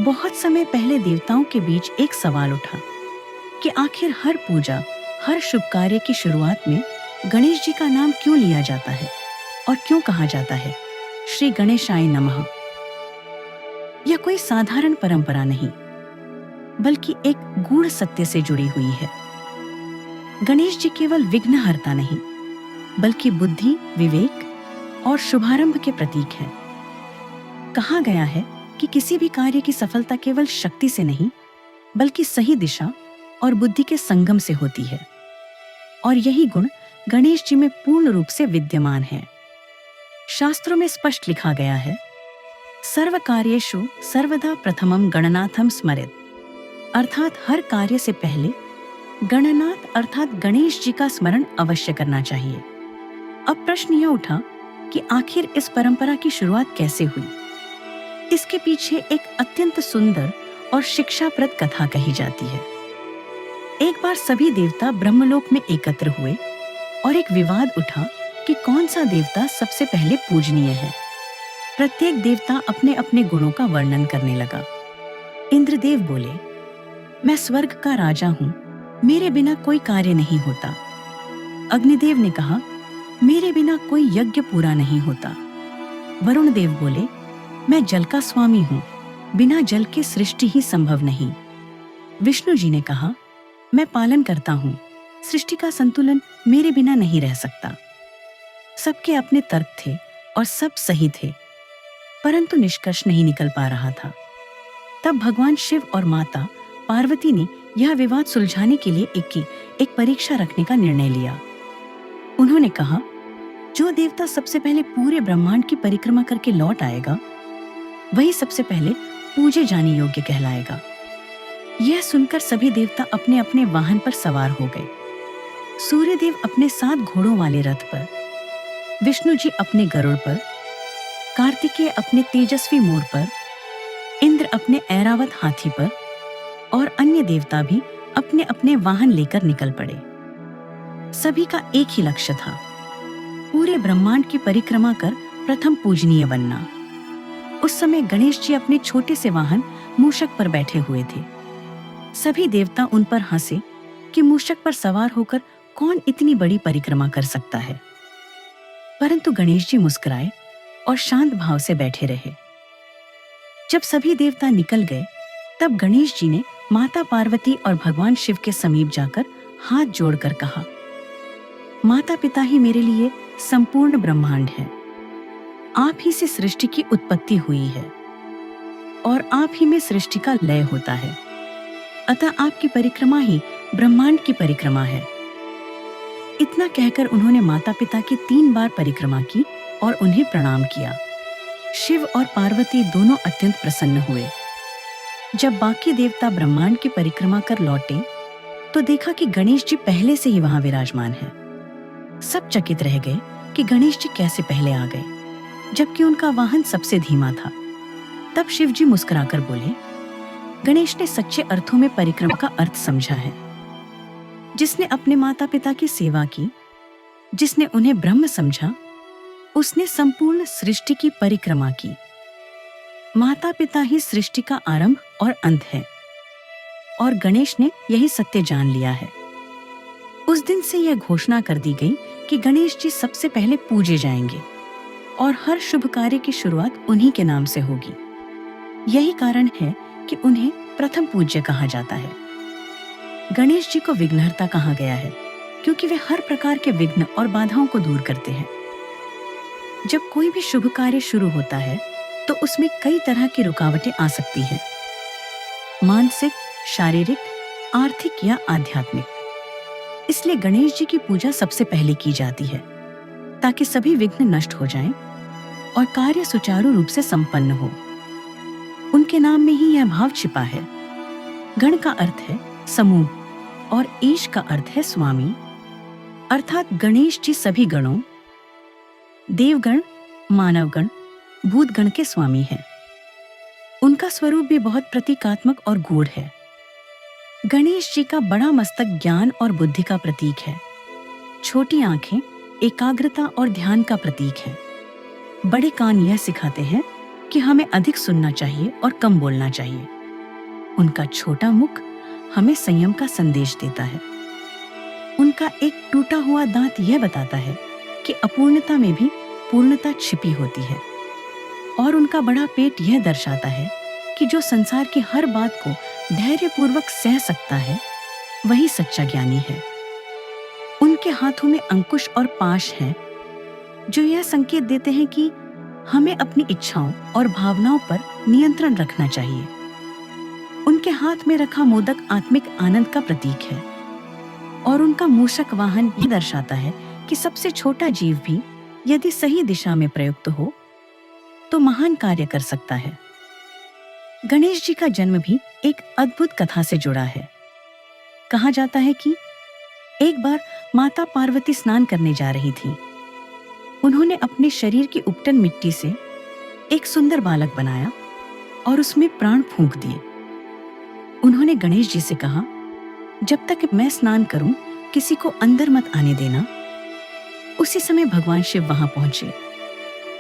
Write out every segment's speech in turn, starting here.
बहुत समय पहले देवताओं के बीच एक सवाल उठा कि आखिर हर पूजा, हर शुभ कार्य की शुरुआत में गणेश जी का नाम क्यों लिया जाता है और क्यों कहा जाता है श्री गणेशाय नमः। यह कोई साधारण परंपरा नहीं, बल्कि एक गूढ़ सत्य से जुड़ी हुई है। गणेश जी केवल विघ्नहर्ता नहीं, बल्कि बुद्धि, विवेक और शुभारंभ के प्रतीक हैं। कहा गया है कि किसी भी कार्य की सफलता केवल शक्ति से नहीं, बल्कि सही दिशा और बुद्धि के संगम से होती है, और यही गुण गणेश जी में पूर्ण रूप से विद्यमान है। शास्त्रों में स्पष्ट लिखा गया है, सर्व कार्येषु सर्वदा प्रथमम गणनाथम स्मरेत, अर्थात हर कार्य से पहले गणनाथ अर्थात गणेश जी का स्मरण अवश्य करना चाहिए। अब प्रश्न यह उठा कि आखिर इस परंपरा की शुरुआत कैसे हुई। इसके पीछे एक अत्यंत सुंदर और शिक्षाप्रद कथा कही जाती है। एक बार सभी देवता ब्रह्मलोक में एकत्र हुए और एक विवाद उठा कि कौन सा देवता सबसे पहले पूजनीय है। प्रत्येक देवता अपने अपने गुणों का वर्णन करने लगा। इंद्रदेव बोले, मैं स्वर्ग का राजा हूँ, मेरे बिना कोई कार्य नहीं होता। अग्निदेव ने कहा, मेरे बिना कोई यज्ञ पूरा नहीं होता। वरुण देव बोले, मैं जल का स्वामी हूँ, बिना जल के सृष्टि ही संभव नहीं। विष्णु जी ने कहा, मैं पालन करता हूँ, सृष्टि का संतुलन मेरे बिना नहीं रह सकता। सबके अपने तर्क थे और सब सही थे, परंतु निष्कर्ष नहीं निकल पा रहा था। तब भगवान शिव और माता पार्वती ने यह विवाद सुलझाने के लिए एक परीक्षा रखने का निर्णय लिया। उन्होंने कहा, जो देवता सबसे पहले पूरे ब्रह्मांड की परिक्रमा करके लौट आएगा, वही सबसे पहले पूजे जाने योग्य कहलाएगा। यह सुनकर सभी देवता अपने अपने वाहन पर सवार हो गए। सूर्यदेव अपने 7 घोड़ों वाले रथ पर, विष्णु जी अपने गरुड़ पर, कार्तिकेय अपने तेजस्वी मोर पर, इंद्र अपने ऐरावत हाथी पर और अन्य देवता भी अपने अपने वाहन लेकर निकल पड़े। सभी का एक ही लक्ष्य था, पूरे ब्रह्मांड की परिक्रमा कर प्रथम पूजनीय बनना। उस समय गणेश जी अपने छोटे से वाहन मूषक पर बैठे हुए थे। सभी देवता उन पर हंसे कि मूषक पर सवार होकर कौन इतनी बड़ी परिक्रमा कर सकता है। परंतु गणेश जी मुस्कुराए और शांत भाव से बैठे रहे। जब सभी देवता निकल गए, तब गणेश जी ने माता पार्वती और भगवान शिव के समीप जाकर हाथ जोड़कर कहा, माता पिता ही मेरे लिए संपूर्ण ब्रह्मांड है। आप ही से सृष्टि की उत्पत्ति हुई है और आप ही में सृष्टि का लय होता है। अतः आपकी परिक्रमा ही ब्रह्मांड की परिक्रमा है। इतना कहकर उन्होंने माता पिता की 3 बार परिक्रमा की और उन्हें प्रणाम किया। शिव और पार्वती दोनों अत्यंत प्रसन्न हुए। जब बाकी देवता ब्रह्मांड की परिक्रमा कर लौटे, तो देखा कि गणेश जी पहले से ही वहां विराजमान है। सब चकित रह गए कि गणेश जी कैसे पहले आ गए, जबकि उनका वाहन सबसे धीमा था। तब शिव जी मुस्कुराकर बोले, गणेश ने सच्चे अर्थों में परिक्रमा का अर्थ समझा है। जिसने अपने माता पिता की सेवा की, जिसने उन्हें ब्रह्म समझा, उसने संपूर्ण सृष्टि की परिक्रमा की। माता पिता ही सृष्टि का आरंभ और अंत है, और गणेश ने यही सत्य जान लिया है। उस दिन से यह घोषणा कर दी गई कि गणेश जी सबसे पहले पूजे जाएंगे और हर शुभ कार्य की शुरुआत उन्हीं के नाम से होगी। यही कारण है कि उन्हें प्रथम पूज्य कहा जाता है। गणेश जी को विघ्नहर्ता कहा गया है, क्योंकि वे हर प्रकार के विघ्न और बाधाओं को दूर करते हैं। जब कोई भी शुभ कार्य शुरू होता है, तो उसमें कई तरह की रुकावटें आ सकती हैं, मानसिक, शारीरिक, आर्थिक या आध्यात्मिक। इसलिए गणेश जी की पूजा सबसे पहले की जाती है, ताकि सभी विघ्न नष्ट हो जाएं और कार्य सुचारू रूप से संपन्न हो। उनके नाम में ही यह भाव छिपा है। गण का अर्थ है समूह और ईश का अर्थ है स्वामी, अर्थात गणेश जी सभी गणों, देवगण, मानवगण, भूतगण के स्वामी हैं। उनका स्वरूप भी बहुत प्रतीकात्मक और गूढ़ है। गणेश जी का बड़ा मस्तक ज्ञान और बुद्धि का प्रतीक है। छोटी आंखें एकाग्रता और ध्यान का प्रतीक है। बड़े कान यह सिखाते हैं कि हमें अधिक सुनना चाहिए और कम बोलना चाहिए। उनका छोटा मुख हमें संयम का संदेश देता है। उनका एक टूटा हुआ दांत यह बताता है कि अपूर्णता में भी पूर्णता छिपी होती है। और उनका बड़ा पेट यह दर्शाता है कि जो संसार की हर बात को धैर्यपूर्वक सह सकता है वही सच्चा ज्ञानी है। उनके हाथों में अंकुश और पाश हैं जो यह संकेत देते हैं कि हमें अपनी इच्छाओं और भावनाओं पर नियंत्रण रखना चाहिए। उनके हाथ में रखा मोदक आत्मिक आनंद का प्रतीक है और उनका मूषक वाहन यह दर्शाता है कि सबसे छोटा जीव भी यदि सही दिशा में प्रयुक्त हो तो महान कार्य कर सकता है। गणेश जी का जन्म भी एक अद्भुत कथा से जुड़ा है। कहा जाता है कि एक बार माता पार्वती स्नान करने जा रही थी। उन्होंने अपने शरीर की उपटन मिट्टी से एक सुंदर बालक बनाया और उसमें प्राण फूंक दिए। उन्होंने गणेश जी से कहा, जब तक मैं स्नान करूं किसी को अंदर मत आने देना। उसी समय भगवान शिव वहां पहुंचे।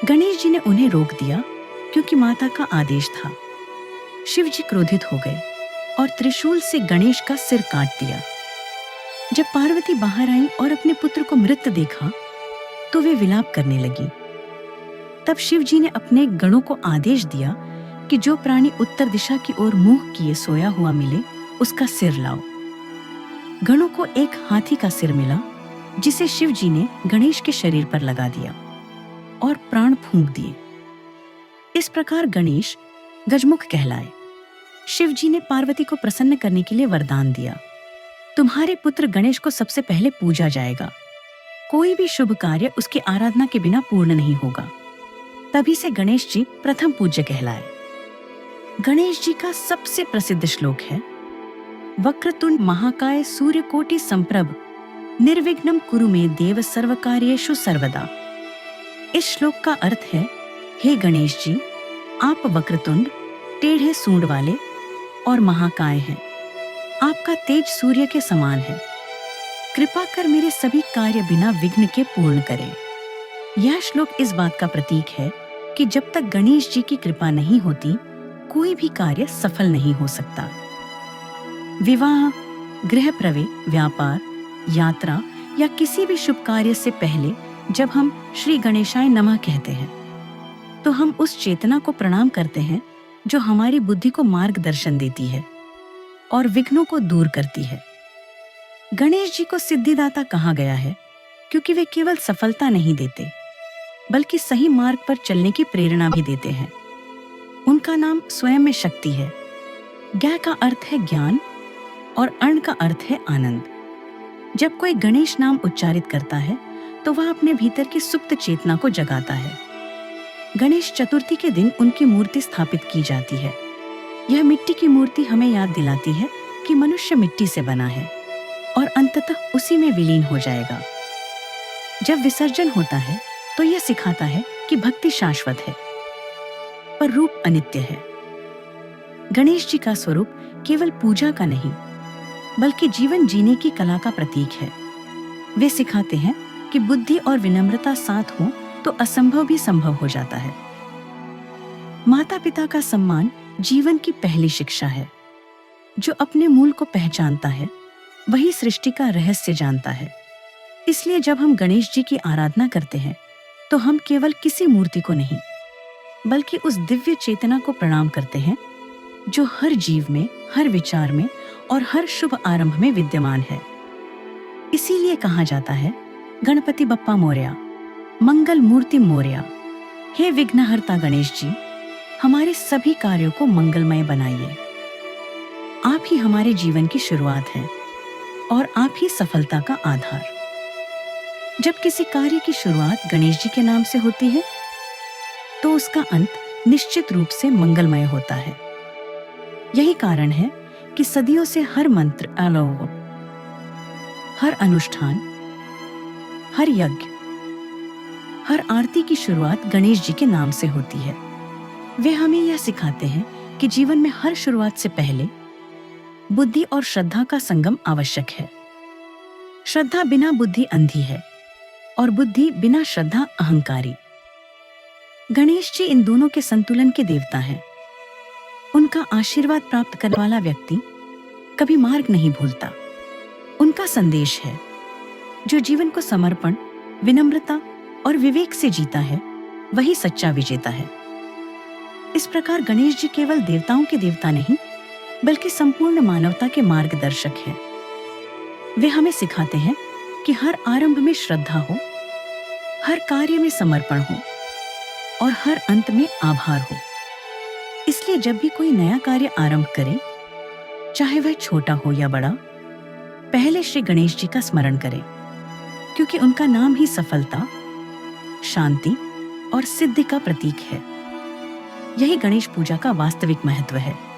गणेश जी ने उन्हें रोक दिया क्योंकि माता का आदेश था। शिव जी क्रोधित हो गए और त्रिशूल से गणेश का सिर काट दिया। जब पार्वती बाहर आई और अपने पुत्र को मृत देखा तो वे विलाप करने लगी। तब शिव जी ने अपने गणों को आदेश दिया कि जो प्राणी उत्तर दिशा की ओर मुंह किए सोया हुआ मिले उसका सिर लाओ। गणों को एक हाथी का सिर मिला जिसे शिव जी ने गणेश के शरीर पर लगा दिया और प्राण फूंक दिए। इस प्रकार गणेश गजमुख कहलाए। शिव जी ने पार्वती को प्रसन्न करने के लिए वरदान दिया, तुम्हारे पुत्र गणेश को सबसे पहले पूजा जाएगा। कोई भी शुभ कार्य उसकी आराधना के बिना पूर्ण नहीं होगा। तभी से गणेश जी प्रथम पूज्य कहलाए। गणेश जी का सबसे प्रसिद्ध श्लोक है, वक्रतुंड महाकाय सूर्यकोटि संप्रभ निर्विघ्नं कुरु मे देव सर्वकार्येषु सर्वदा। इस श्लोक का अर्थ है, हे गणेश जी, आप वक्रतुंड टेढ़े सूंड वाले और महाकाय हैं। आपका तेज सूर्य के समान है। कृपा कर मेरे सभी कार्य बिना विघ्न के पूर्ण करें। यह श्लोक इस बात का प्रतीक है कि जब तक गणेश जी की कृपा नहीं होती कोई भी कार्य सफल नहीं हो सकता। विवाह, गृह प्रवेश, व्यापार, यात्रा या किसी भी शुभ कार्य से पहले जब हम श्री गणेशाय नमः कहते हैं तो हम उस चेतना को प्रणाम करते हैं जो हमारी बुद्धि को मार्गदर्शन देती है और विघ्नों को दूर करती है। गणेश जी को सिद्धिदाता कहा गया है क्योंकि वे केवल सफलता नहीं देते बल्कि सही मार्ग पर चलने की प्रेरणा भी देते हैं। उनका नाम स्वयं में शक्ति है। ज्ञ का अर्थ है ज्ञान और अर्ण का अर्थ है आनंद। जब कोई गणेश नाम उच्चारित करता है तो वह अपने भीतर की सुप्त चेतना को जगाता है। गणेश चतुर्थी के दिन उनकी मूर्ति स्थापित की जाती है। यह मिट्टी की मूर्ति हमें याद दिलाती है कि मनुष्य मिट्टी से बना है और अंततः उसी में विलीन हो जाएगा। जब विसर्जन होता है तो यह सिखाता है कि भक्ति शाश्वत है पर रूप अनित्य है। गणेश जी का स्वरूप केवल पूजा का नहीं बल्कि जीवन जीने की कला का प्रतीक है। वे सिखाते हैं कि बुद्धि और विनम्रता साथ हो तो असंभव भी संभव हो जाता है। माता पिता का सम्मान जीवन की पहली शिक्षा है। जो अपने मूल को पहचानता है वही सृष्टि का रहस्य जानता है। इसलिए जब हम गणेश जी की आराधना करते हैं तो हम केवल किसी मूर्ति को नहीं बल्कि उस दिव्य चेतना को प्रणाम करते हैं जो हर जीव में, हर विचार में और हर शुभ आरंभ में विद्यमान है। इसीलिए कहा जाता है, गणपति बप्पा मोरया, मंगल मूर्ति मोरया। हे विघ्नहर्ता गणेश जी, हमारे सभी कार्यों को मंगलमय बनाइए। आप ही हमारे जीवन की शुरुआत हैं और आप ही सफलता का आधार। जब किसी कार्य की शुरुआत गणेश जी के नाम से होती है तो उसका अंत निश्चित रूप से मंगलमय होता है। यही कारण है कि सदियों से हर मंत्र, आलव, हर अनुष्ठान, हर यज्ञ, हर आरती की शुरुआत गणेश जी के नाम से होती है। वे हमें यह सिखाते हैं कि जीवन में हर शुरुआत से पहले बुद्धि और श्रद्धा का संगम आवश्यक है। श्रद्धा बिना बुद्धि अंधी है और बुद्धि बिना श्रद्धा अहंकारी। गणेश जी इन दोनों के संतुलन के देवता हैं। उनका आशीर्वाद प्राप्त करने वाला व्यक्ति कभी मार्ग नहीं भूलता। उनका संदेश है, जो जीवन को समर्पण, विनम्रता और विवेक से जीता है, वही सच्चा विजेता है। इस प्रकार गणेश जी केवल देवताओं के देवता नहीं, बल्कि संपूर्ण मानवता के मार्गदर्शक हैं। वे हमें सिखाते हैं कि हर आरंभ में श्रद्धा हो, हर कार्य में समर्पण हो और हर अंत में आभार हो। इसलिए जब भी कोई नया कार्य आरंभ करे, चाहे वह छोटा हो या बड़ा, पहले श्री गणेश जी का स्मरण करें, क्योंकि उनका नाम ही सफलता, शांति और सिद्धि का प्रतीक है। यही गणेश पूजा का वास्तविक महत्व है।